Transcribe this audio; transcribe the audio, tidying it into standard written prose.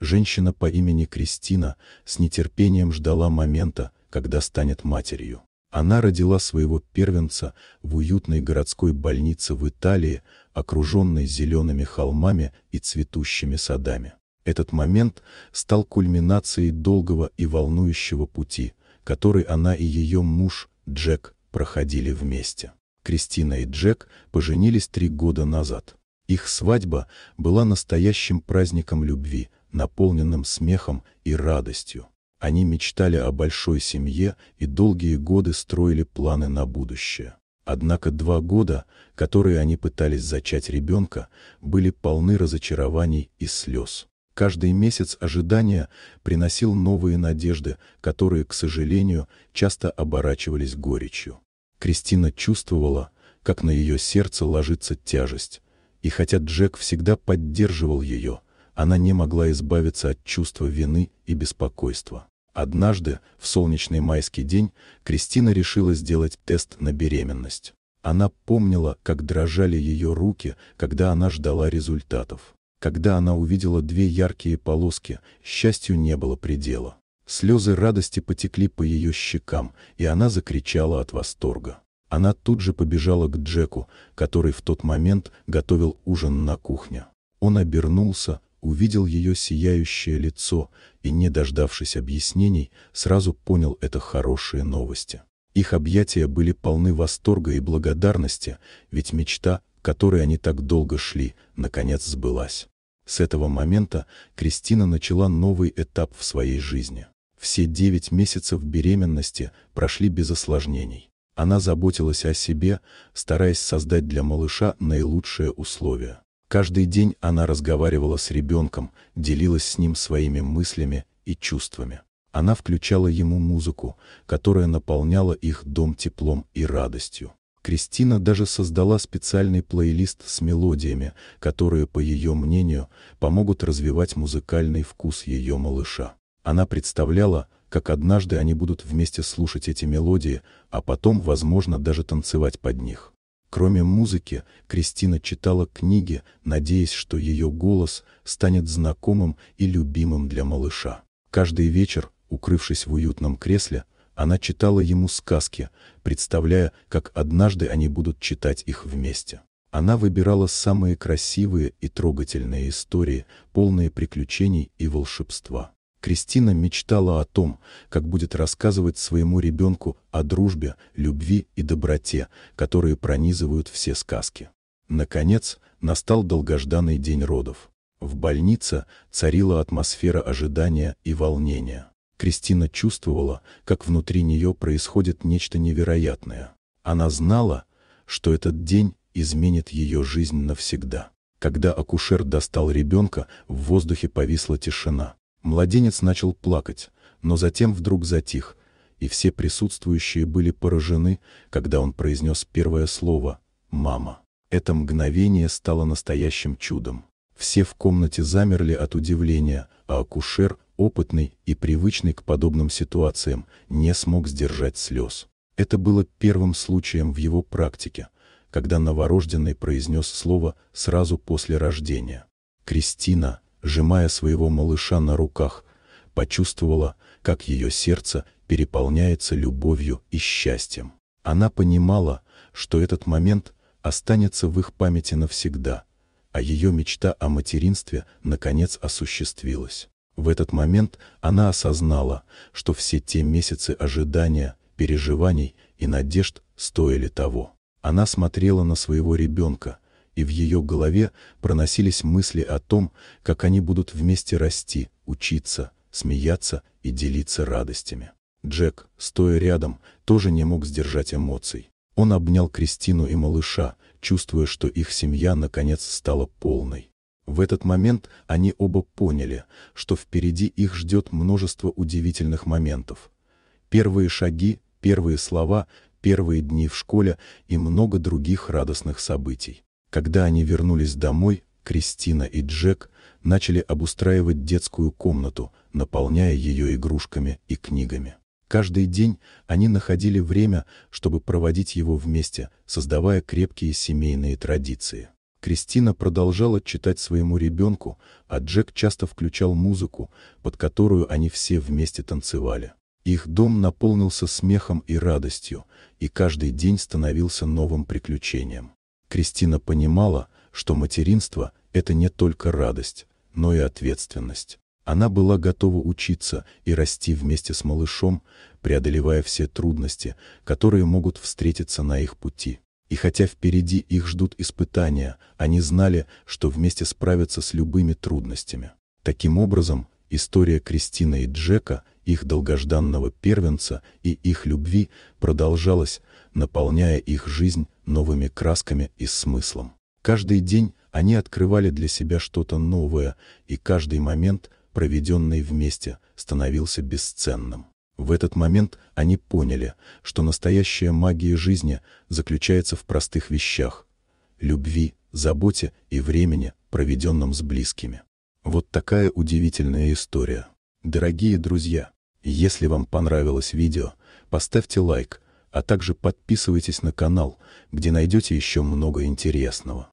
Женщина по имени Кристина с нетерпением ждала момента, когда станет матерью. Она родила своего первенца в уютной городской больнице в Италии, окруженной зелеными холмами и цветущими садами. Этот момент стал кульминацией долгого и волнующего пути, который она и ее муж, Джек, проходили вместе. Кристина и Джек поженились 3 года назад. Их свадьба была настоящим праздником любви, наполненным смехом и радостью. Они мечтали о большой семье и долгие годы строили планы на будущее. Однако 2 года, которые они пытались зачать ребенка, были полны разочарований и слез. Каждый месяц ожидания приносил новые надежды, которые, к сожалению, часто оборачивались горечью. Кристина чувствовала, как на ее сердце ложится тяжесть, и хотя Джек всегда поддерживал ее, она не могла избавиться от чувства вины и беспокойства. Однажды, в солнечный майский день, Кристина решила сделать тест на беременность. Она помнила, как дрожали ее руки, когда она ждала результатов. Когда она увидела 2 яркие полоски, счастью не было предела. Слезы радости потекли по ее щекам, и она закричала от восторга. Она тут же побежала к Джеку, который в тот момент готовил ужин на кухне. Он обернулся, увидел ее сияющее лицо и, не дождавшись объяснений, сразу понял это хорошие новости. Их объятия были полны восторга и благодарности, ведь мечта, к которой они так долго шли, наконец сбылась. С этого момента Кристина начала новый этап в своей жизни. Все 9 месяцев беременности прошли без осложнений. Она заботилась о себе, стараясь создать для малыша наилучшие условия. Каждый день она разговаривала с ребенком, делилась с ним своими мыслями и чувствами. Она включала ему музыку, которая наполняла их дом теплом и радостью. Кристина даже создала специальный плейлист с мелодиями, которые, по ее мнению, помогут развивать музыкальный вкус ее малыша. Она представляла, как однажды они будут вместе слушать эти мелодии, а потом, возможно, даже танцевать под них. Кроме музыки, Кристина читала книги, надеясь, что ее голос станет знакомым и любимым для малыша. Каждый вечер, укрывшись в уютном кресле, она читала ему сказки, представляя, как однажды они будут читать их вместе. Она выбирала самые красивые и трогательные истории, полные приключений и волшебства. Кристина мечтала о том, как будет рассказывать своему ребенку о дружбе, любви и доброте, которые пронизывают все сказки. Наконец, настал долгожданный день родов. В больнице царила атмосфера ожидания и волнения. Кристина чувствовала, как внутри нее происходит нечто невероятное. Она знала, что этот день изменит ее жизнь навсегда. Когда акушер достал ребенка, в воздухе повисла тишина. Младенец начал плакать, но затем вдруг затих, и все присутствующие были поражены, когда он произнес первое слово «мама». Это мгновение стало настоящим чудом. Все в комнате замерли от удивления, а акушер, опытный и привычный к подобным ситуациям, не смог сдержать слез. Это было первым случаем в его практике, когда новорожденный произнес слово сразу после рождения. Кристина, сжимая своего малыша на руках, почувствовала, как ее сердце переполняется любовью и счастьем. Она понимала, что этот момент останется в их памяти навсегда, а ее мечта о материнстве наконец осуществилась. В этот момент она осознала, что все те месяцы ожидания, переживаний и надежд стоили того. Она смотрела на своего ребенка, и в ее голове проносились мысли о том, как они будут вместе расти, учиться, смеяться и делиться радостями. Джек, стоя рядом, тоже не мог сдержать эмоций. Он обнял Кристину и малыша, чувствуя, что их семья наконец стала полной. В этот момент они оба поняли, что впереди их ждет множество удивительных моментов. Первые шаги, первые слова, первые дни в школе и много других радостных событий. Когда они вернулись домой, Кристина и Джек начали обустраивать детскую комнату, наполняя ее игрушками и книгами. Каждый день они находили время, чтобы проводить его вместе, создавая крепкие семейные традиции. Кристина продолжала читать своему ребенку, а Джек часто включал музыку, под которую они все вместе танцевали. Их дом наполнился смехом и радостью, и каждый день становился новым приключением. Кристина понимала, что материнство – это не только радость, но и ответственность. Она была готова учиться и расти вместе с малышом, преодолевая все трудности, которые могут встретиться на их пути. И хотя впереди их ждут испытания, они знали, что вместе справятся с любыми трудностями. Таким образом, история Кристины и Джека, их долгожданного первенца и их любви продолжалась, наполняя их жизнь новыми красками и смыслом. Каждый день они открывали для себя что-то новое, и каждый момент, проведенный вместе, становился бесценным. В этот момент они поняли, что настоящая магия жизни заключается в простых вещах – любви, заботе и времени, проведенном с близкими. Вот такая удивительная история. Дорогие друзья, если вам понравилось видео, поставьте лайк, а также подписывайтесь на канал, где найдете еще много интересного.